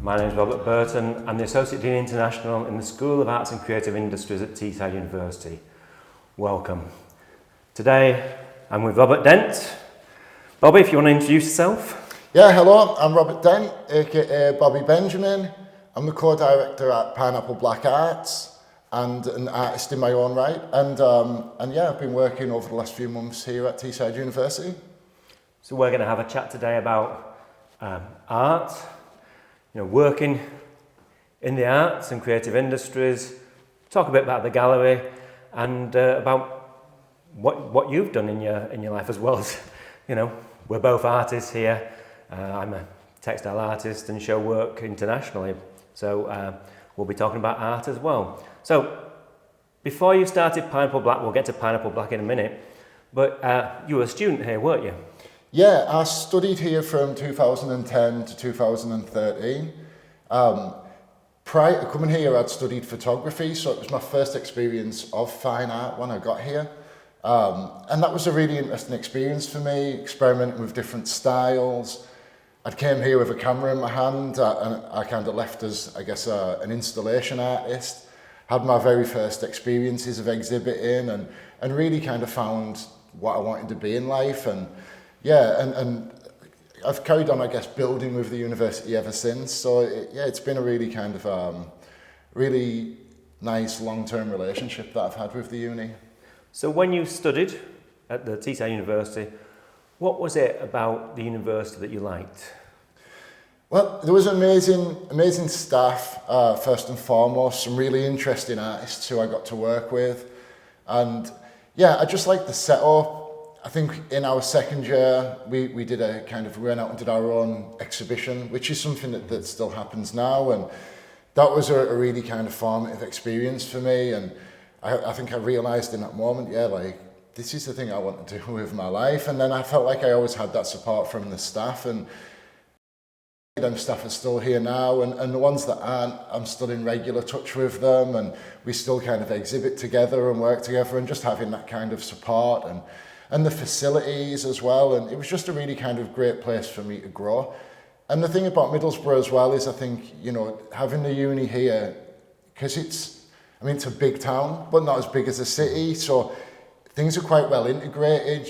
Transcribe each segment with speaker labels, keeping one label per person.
Speaker 1: My name is Robert Burton. I'm the Associate Dean International in the School of Arts and Creative Industries at Teesside University. Welcome. Today I'm with Robert Dent. Bobby, if you want to introduce yourself.
Speaker 2: Yeah, hello, I'm Robert Dent, aka Bobby Benjamin. I'm the co-director at Pineapple Black Arts and an artist in my own right. And yeah, I've been working over the last few months here at Teesside University.
Speaker 1: So we're going to have a chat today about art, working in the arts and creative industries, talk a bit about the gallery and about what you've done in your life as well as, we're both artists here. I'm a textile artist and show work internationally. So we'll be talking about art as well. So before you started Pineapple Black, we'll get to Pineapple Black in a minute, but you were a student here, weren't you?
Speaker 2: Yeah, I studied here from 2010 to 2013. Prior to coming here, I'd studied photography, so it was my first experience of fine art when I got here. And that was a really interesting experience for me, experimenting with different styles. I came here with a camera in my hand, and I kind of left as, I guess, an installation artist. Had my very first experiences of exhibiting and really kind of found what I wanted to be in life. And yeah, and I've carried on, I guess, building with the university ever since. So it's been a really kind of really nice long-term relationship that I've had with the uni.
Speaker 1: So when you studied at the Teesside University, what was it about the university that you liked?
Speaker 2: Well, there was amazing staff, first and foremost, some really interesting artists who I got to work with. And yeah, I just liked the setup. I think in our second year, we went out and did our own exhibition, which is something that still happens now. And that was a really kind of formative experience for me. And I think I realised in that moment, this is the thing I want to do with my life. And then I felt like I always had that support from the staff. And them staff are still here now. And the ones that aren't, I'm still in regular touch with them. And we still kind of exhibit together and work together. And just having that kind of support and the facilities as well. And it was just a really kind of great place for me to grow. And the thing about Middlesbrough as well is I think, having the uni here, because it's a big town, but not as big as a city. So things are quite well integrated.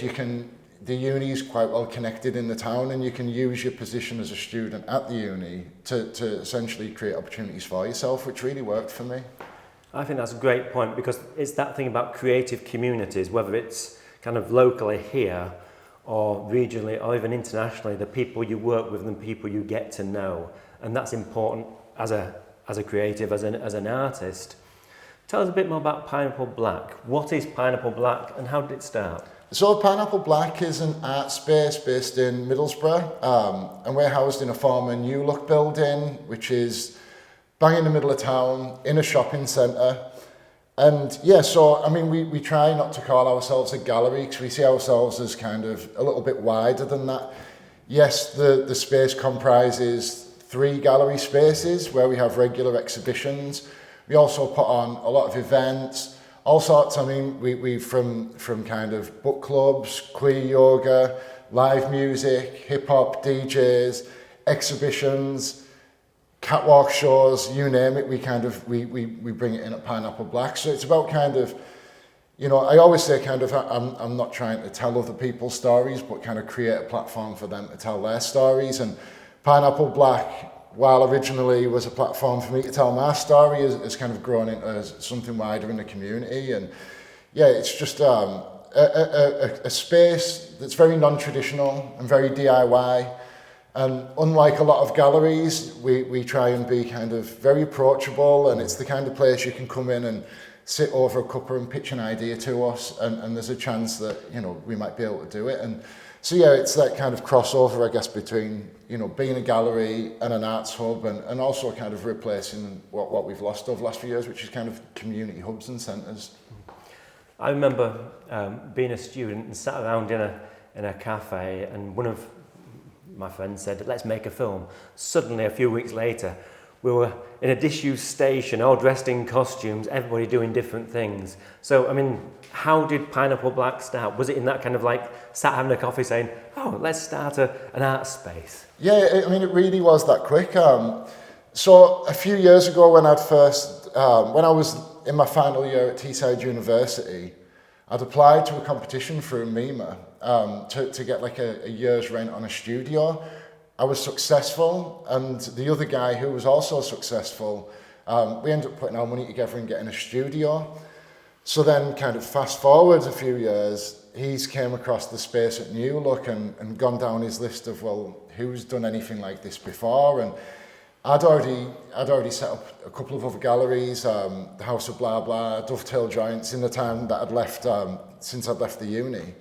Speaker 2: The uni is quite well connected in the town, and you can use your position as a student at the uni to essentially create opportunities for yourself, which really worked for me.
Speaker 1: I think that's a great point, because it's that thing about creative communities, whether it's kind of locally here or regionally or even internationally, the people you work with and the people you get to know. And that's important as a creative, as an artist. Tell us a bit more about Pineapple Black. What is Pineapple Black and how did it start?
Speaker 2: So Pineapple Black is an art space based in Middlesbrough, and we're housed in a former New Look building, which is bang in the middle of town, in a shopping centre. And yeah, so we try not to call ourselves a gallery because we see ourselves as kind of a little bit wider than that. Yes, the space comprises 3 gallery spaces where we have regular exhibitions. We also put on a lot of events, all sorts. We from kind of book clubs, queer yoga, live music, hip hop, DJs, exhibitions, catwalk shows, you name it. We bring it in at Pineapple Black. So it's about kind of, I always say I'm not trying to tell other people's stories, but kind of create a platform for them to tell their stories. And Pineapple Black, while originally was a platform for me to tell my story, is kind of grown into something wider in the community. And yeah, it's just a space that's very non-traditional and very DIY. And unlike a lot of galleries, we try and be kind of very approachable, and it's the kind of place you can come in and sit over a cuppa and pitch an idea to us, and there's a chance that, we might be able to do it. And so yeah, it's that kind of crossover, I guess, between, being a gallery and an arts hub, and also kind of replacing what we've lost over the last few years, which is kind of community hubs and centres.
Speaker 1: I remember being a student and sat around in a cafe, and one of my friend said, let's make a film. Suddenly, a few weeks later, we were in a disused station, all dressed in costumes, everybody doing different things. So, how did Pineapple Black start? Was it in that kind of sat having a coffee saying, oh, let's start an art space?
Speaker 2: Yeah, it really was that quick. So a few years ago when when I was in my final year at Teesside University, I'd applied to a competition through MEMA to get like a year's rent on a studio. I was successful, and the other guy who was also successful, we ended up putting our money together and getting a studio. So then kind of fast forward a few years, he's came across the space at New Look and gone down his list of, well, who's done anything like this before? And I'd already set up a couple of other galleries, the House of Blah Blah, Dovetail Joints, in the time that I'd left, since I'd left the uni.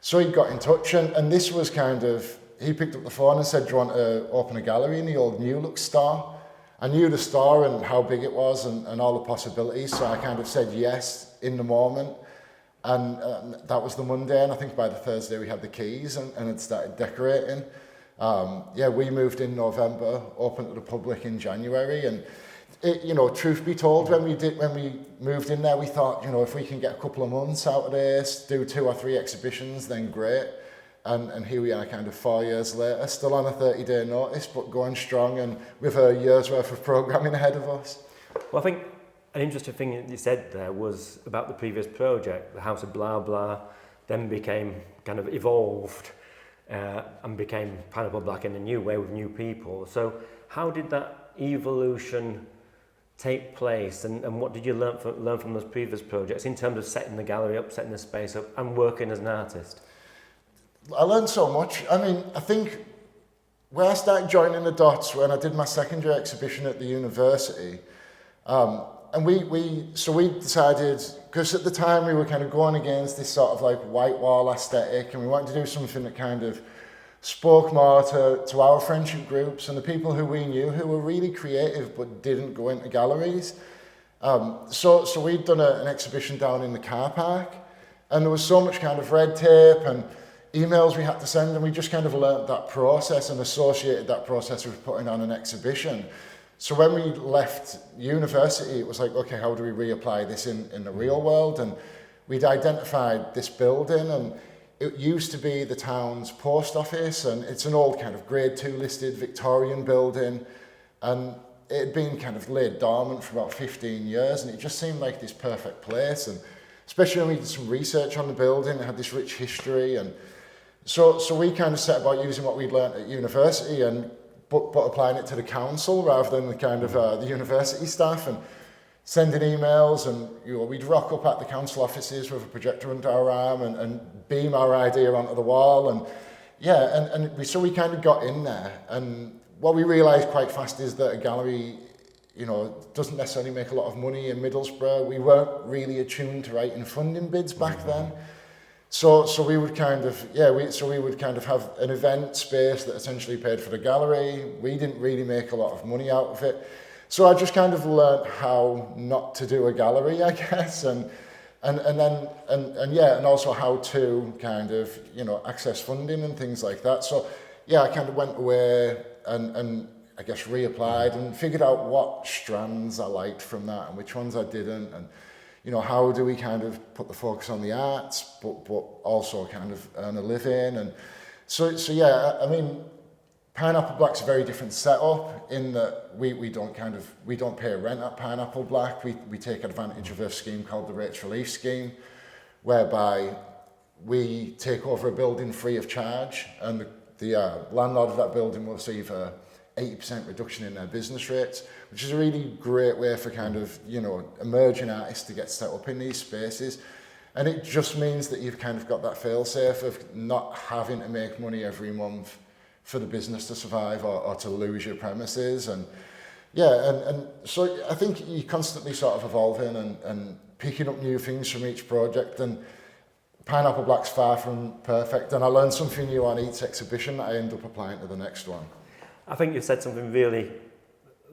Speaker 2: So he got in touch, and this was kind of, he picked up the phone and said, do you want to open a gallery in the old New Look store? I knew the store and how big it was and all the possibilities, so I kind of said yes in the moment. And that was the Monday, and I think by the Thursday we had the keys and had started decorating. We moved in November, opened to the public in January, and truth be told, when we moved in there, we thought, if we can get a couple of months out of this, do 2 or 3 exhibitions, then great. And here we are kind of 4 years later, still on a 30-day notice, but going strong and with a year's worth of programming ahead of us.
Speaker 1: Well, I think an interesting thing that you said there was about the previous project, the House of Blah Blah, then became kind of evolved and became Pineapple Black in a new way with new people. So how did that evolution take place, and what did you learn from those previous projects in terms of setting the gallery up, setting the space up, and working as an artist?
Speaker 2: I learned so much. I mean, I think where I started joining the dots when I did my second year exhibition at the university, and we decided, because at the time we were kind of going against this sort of like white wall aesthetic, and we wanted to do something that kind of spoke more to our friendship groups and the people who we knew who were really creative but didn't go into galleries. So we'd done an exhibition down in the car park, and there was so much kind of red tape and emails we had to send, and we just kind of learnt that process and associated that process with putting on an exhibition. So when we left university, it was like, okay, how do we reapply this in the real world? And we'd identified this building, and it used to be the town's post office, and it's an old kind of grade 2 listed Victorian building, and it had been kind of laid dormant for about 15 years, and it just seemed like this perfect place. And especially when we did some research on the building, it had this rich history, and so we kind of set about using what we'd learnt at university but applying it to the council rather than the kind of the university staff, and sending emails, and we'd rock up at the council offices with a projector under our arm and beam our idea onto the wall, and so we kind of got in there. And what we realised quite fast is that a gallery, doesn't necessarily make a lot of money in Middlesbrough. We weren't really attuned to writing funding bids back then. So we would kind of have an event space that essentially paid for the gallery. We didn't really make a lot of money out of it. So I just kind of learnt how not to do a gallery, I guess, and also how to kind of, access funding and things like that. So I kind of went away and I guess reapplied and figured out what strands I liked from that and which ones I didn't, and how do we kind of put the focus on the arts, but also kind of earn a living. And so I mean, Pineapple Black's a very different setup in that we don't pay rent at Pineapple Black. We take advantage of a scheme called the Rates Relief Scheme, whereby we take over a building free of charge, and the landlord of that building will receive a 80% reduction in their business rates, which is a really great way for kind of, emerging artists to get set up in these spaces. And it just means that you've kind of got that fail-safe of not having to make money every month for the business to survive or to lose your premises. And so I think you're constantly sort of evolving and picking up new things from each project. And Pineapple Black's far from perfect, and I learn something new on each exhibition that I end up applying to the next one.
Speaker 1: I think you said something really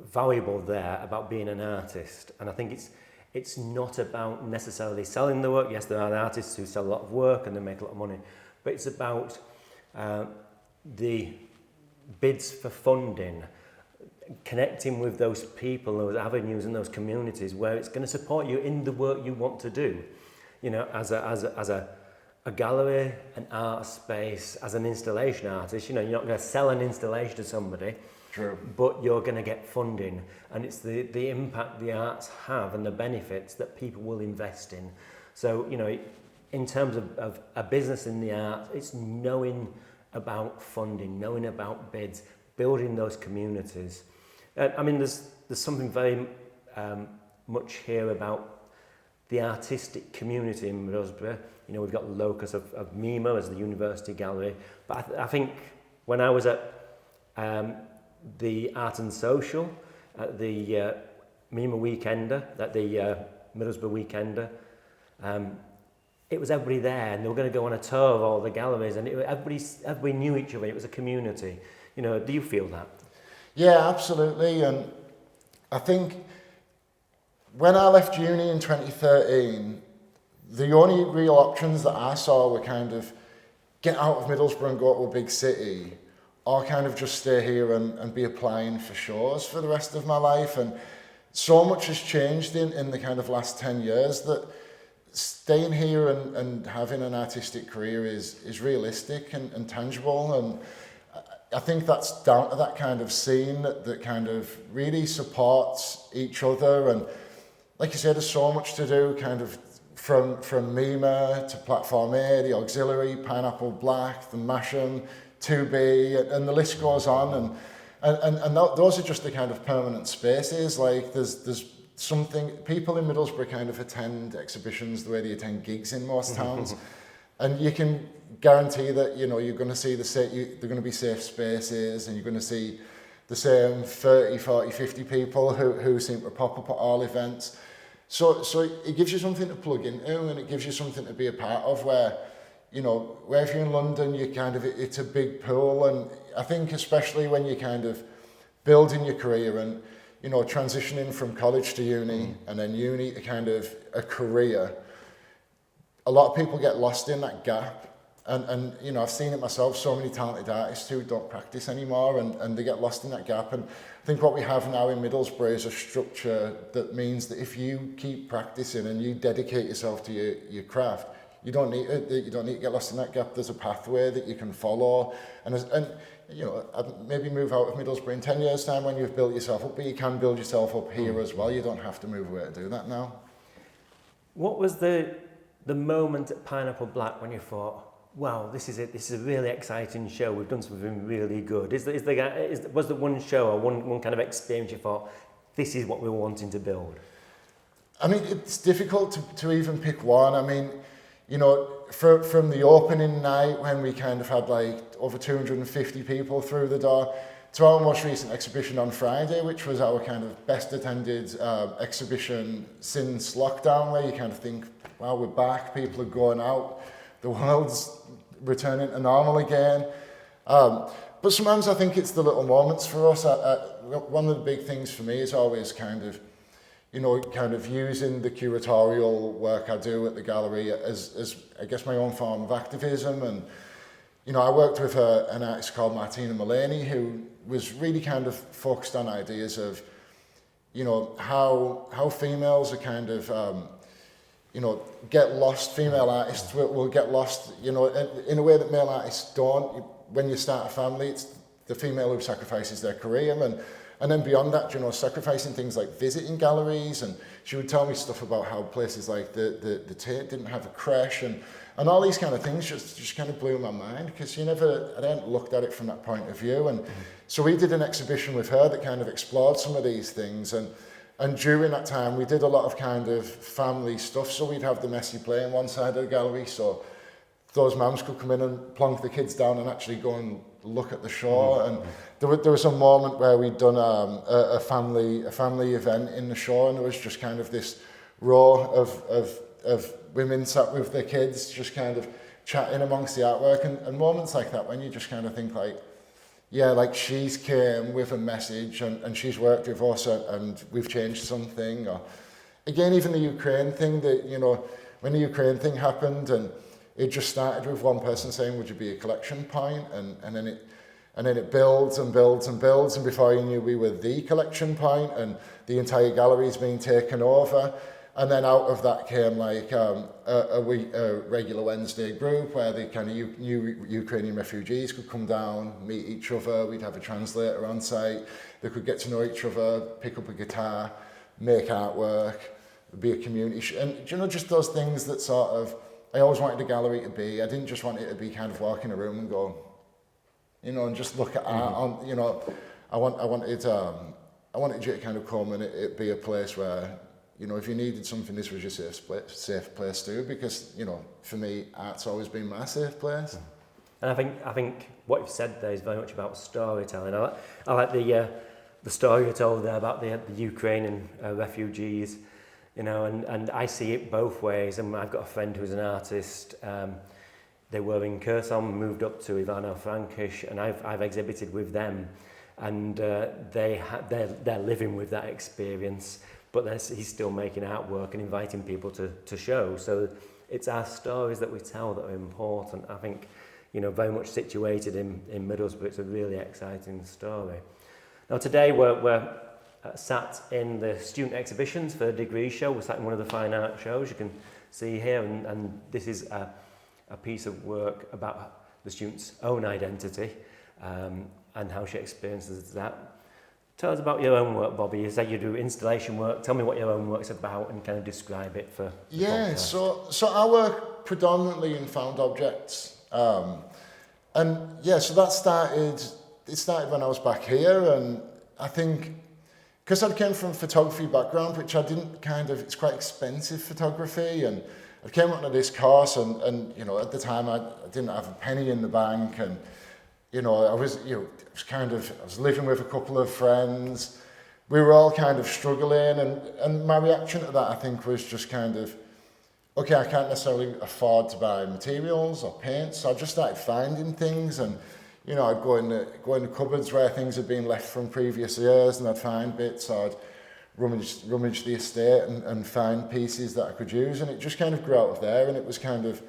Speaker 1: valuable there about being an artist, and I think it's not about necessarily selling the work. Yes, there are artists who sell a lot of work and they make a lot of money, but it's about the bids for funding, connecting with those people, those avenues and those communities where it's going to support you in the work you want to do, as a gallery, an art space, as an installation artist, you're not going to sell an installation to somebody.
Speaker 2: True.
Speaker 1: But you're going to get funding, and it's the impact the arts have and the benefits that people will invest in. So, in terms of a business in the arts, it's knowing about funding, knowing about bids, building those communities. There's something very much here about the artistic community in Middlesbrough. We've got the locus of MIMA as the University Gallery, but I think when I was at the Art and Social at the MIMA Weekender, at the Middlesbrough Weekender, it was everybody there, and they were going to go on a tour of all the galleries, and everybody knew each other. It was a community. Do you feel that?
Speaker 2: Yeah, absolutely. And I think when I left uni in 2013, the only real options that I saw were kind of get out of Middlesbrough and go to a big city, or kind of just stay here and be applying for shows for the rest of my life. And so much has changed in the kind of last 10 years that staying here and having an artistic career is realistic and tangible. And I think that's down to that kind of scene that kind of really supports each other. And like you said, there's so much to do, kind of from MIMA to Platform A, the Auxiliary, Pineapple Black, the Masham, 2B, and the list goes on, and those are just the kind of permanent spaces. Like there's something, people in Middlesbrough kind of attend exhibitions the way they attend gigs in most towns, and you can guarantee that you're going to see they're going to be safe spaces, and you're going to see the same 30, 40, 50 people who seem to pop up at all events. So it gives you something to plug into, and it gives you something to be a part of where if you're in London, it's a big pool. And I think especially when you're kind of building your career and, transitioning from college to uni and then uni to kind of a career, a lot of people get lost in that gap. And I've seen it myself, so many talented artists who don't practice anymore and they get lost in that gap. And I think what we have now in Middlesbrough is a structure that means that if you keep practicing and you dedicate yourself to your craft, you don't need to get lost in that gap. There's a pathway that you can follow, and maybe move out of Middlesbrough in 10 years' time when you've built yourself up, but you can build yourself up here as well. You don't have to move away to do that now. What
Speaker 1: was the moment at Pineapple Black when you thought, wow, this is it, this is a really exciting show, we've done something really good? Was there one show or one kind of experience you thought, this is what we were wanting to build?
Speaker 2: It's difficult to even pick one. From the opening night when we kind of had like over 250 people through the door to our most recent exhibition on Friday, which was our kind of best attended exhibition since lockdown, where you kind of think, wow, we're back, people are going out, the world's returning to normal again. But sometimes I think it's the little moments for us. One of the big things for me is always kind of using the curatorial work I do at the gallery as I guess my own form of activism. And I worked with an artist called Martina Mullaney, who was really kind of focused on ideas of how females are kind of get lost. Female artists will get lost in a way that male artists don't. When you start a family, it's the female who sacrifices their career, and then beyond that, sacrificing things like visiting galleries. And she would tell me stuff about how places like the Tate didn't have a creche, and all these kind of things just kind of blew my mind, because I hadn't looked at it from that point of view. And so we did an exhibition with her that kind of explored some of these things. And during that time, we did a lot of kind of family stuff. So we'd have the messy play on one side of the gallery, so those mums could come in and plonk the kids down and actually go and look at the show. And there was a moment where we'd done a family event in the show, and there was just kind of this row of women sat with their kids, just kind of chatting amongst the artwork, and moments like that when you just kind of think like, yeah, like she's came with a message and she's worked with us and we've changed something. Or again, even the Ukraine thing, when the Ukraine thing happened, and it just started with one person saying, would you be a collection point? And then it builds and builds and builds, and before you knew, we were the collection point, and the entire gallery's being taken over. And then out of that came like a regular Wednesday group where the kind of new Ukrainian refugees could come down, meet each other. We'd have a translator on site. They could get to know each other, pick up a guitar, make artwork, be a community. And you know, just those things that sort of, I always wanted a gallery to be. I didn't just want it to be kind of walk in a room and go, you know, and just look at art. On, you know, I wanted you to kind of come and it be a place where, you know, if you needed something, this was your safe place too, because, you know, for me, art's always been my safe place.
Speaker 1: And I think what you've said there is very much about storytelling. I like the story you told there about the Ukrainian refugees, you know, and I see it both ways. And I've got a friend who's an artist. They were in Kherson, moved up to Ivano-Frankish, and I've exhibited with them, and they're living with that experience. But he's still making artwork and inviting people to show. So it's our stories that we tell that are important. I think, you know, very much situated in Middlesbrough. It's a really exciting story. Now today we're sat in the student exhibitions for the degree show. We're sat in one of the fine art shows you can see here, and this is a piece of work about the student's own identity and how she experiences that. Tell us about your own work, Bobby. You say you do installation work. Tell me what your own work's about and kind of describe it for the podcast.
Speaker 2: So I work predominantly in found objects. And yeah, so it started when I was back here, and I think, because I came from a photography background, which I didn't it's quite expensive photography, and I came onto this course and you know, at the time I didn't have a penny in the bank, and you know, I was living with a couple of friends. We were all kind of struggling, and my reaction to that, I think, was just kind of, okay, I can't necessarily afford to buy materials or paint, so I just started finding things, and you know, I'd go in the cupboards where things had been left from previous years, and I'd find bits. I'd rummage the estate and find pieces that I could use, and it just kind of grew out of there, and it was kind of,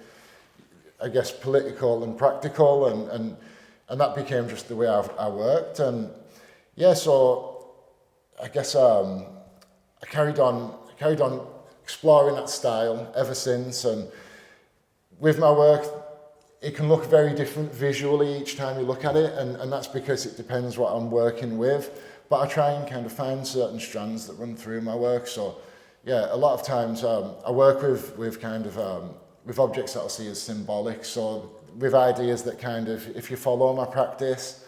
Speaker 2: I guess, political and practical, and that became just the way I worked. And yeah, so I guess I carried on exploring that style ever since. And with my work, it can look very different visually each time you look at it, and that's because it depends what I'm working with. But I try and kind of find certain strands that run through my work. So yeah, a lot of times I work with objects that I'll see as symbolic. So with ideas that kind of, if you follow my practice,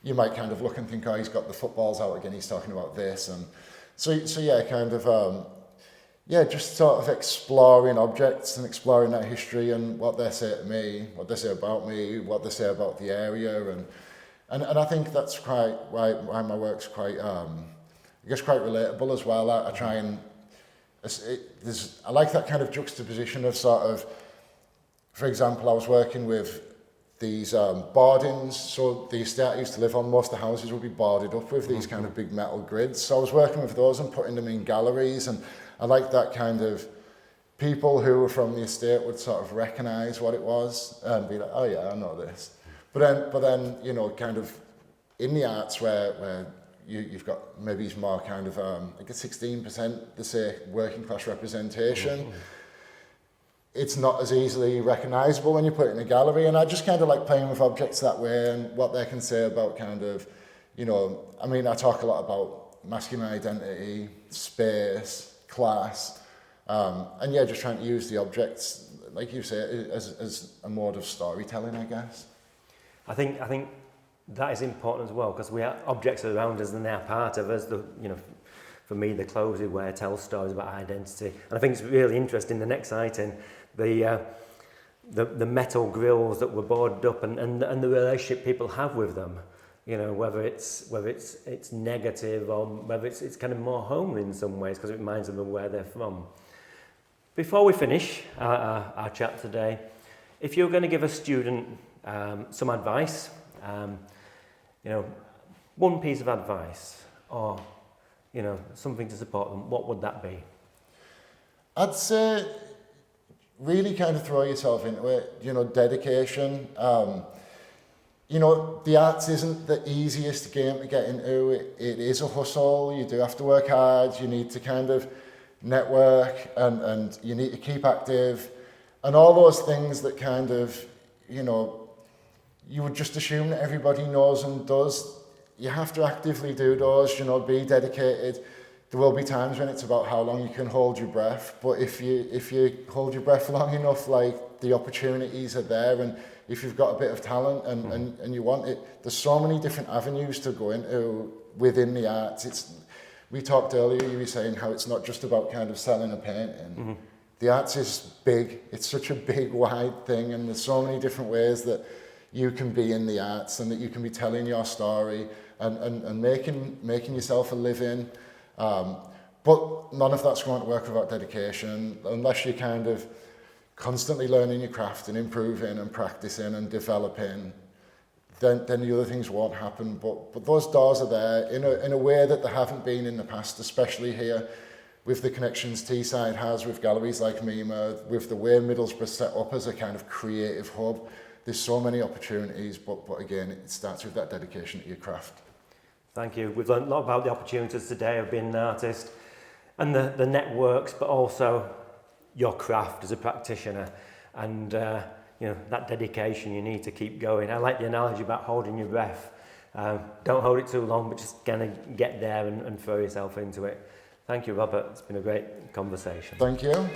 Speaker 2: you might kind of look and think, oh, he's got the footballs out again, he's talking about this. And so yeah, kind of, just sort of exploring objects and exploring that history and what they say to me, what they say about me, what they say about the area. And I think that's quite why my work's quite, quite relatable as well. I try and, I like that kind of juxtaposition of sort of, for example, I was working with these boardings. So the estate I used to live on, most of the houses would be boarded up with these kind of big metal grids. So I was working with those and putting them in galleries, and I like that kind of, people who were from the estate would sort of recognise what it was and be like, oh yeah, I know this. But then you know, kind of in the arts where you've got maybe it's more kind of, I guess 16%, they say working class representation. It's not as easily recognisable when you put it in a gallery, and I just kind of like playing with objects that way and what they can say about kind of, you know, I mean, I talk a lot about masculine identity, space, class, and yeah, just trying to use the objects, like you say, as a mode of storytelling, I guess.
Speaker 1: I think that is important as well, because we have objects around us and they're part of us. For me, the clothes we wear tell stories about identity, and I think it's really interesting. The next item, the metal grills that were boarded up, and the relationship people have with them. You know, whether it's negative or whether it's kind of more homely in some ways, because it reminds them of where they're from. Before we finish our chat today, if you're going to give a student some advice, one piece of advice, or something to support them, what would that be?
Speaker 2: I'd say really kind of throw yourself into it, dedication. The arts isn't the easiest game to get into. It is a hustle. You do have to work hard. You need to kind of network, and you need to keep active, and all those things that kind of, you know, you would just assume that everybody knows and does. You have to actively do those, you know, be dedicated. There will be times when it's about how long you can hold your breath, but if you hold your breath long enough, like, the opportunities are there, and if you've got a bit of talent and you want it, there's so many different avenues to go into within the arts. We talked earlier, you were saying how it's not just about kind of selling a painting. The arts is big. It's such a big, wide thing, and there's so many different ways that you can be in the arts and that you can be telling your story and making yourself a living. But none of that's going to work without dedication, unless you're kind of constantly learning your craft and improving and practicing and developing. Then the other things won't happen. But those doors are there in a way that they haven't been in the past, especially here with the connections Teesside has with galleries like Mima, with the way Middlesbrough's set up as a kind of creative hub. There's so many opportunities, but again, it starts with that dedication to your craft.
Speaker 1: Thank you. We've learned a lot about the opportunities today of being an artist and the networks, but also your craft as a practitioner, and you know, that dedication you need to keep going. I like the analogy about holding your breath. Don't hold it too long, but just kind of get there and throw yourself into it. Thank you, Robert. It's been a great conversation.
Speaker 2: Thank you.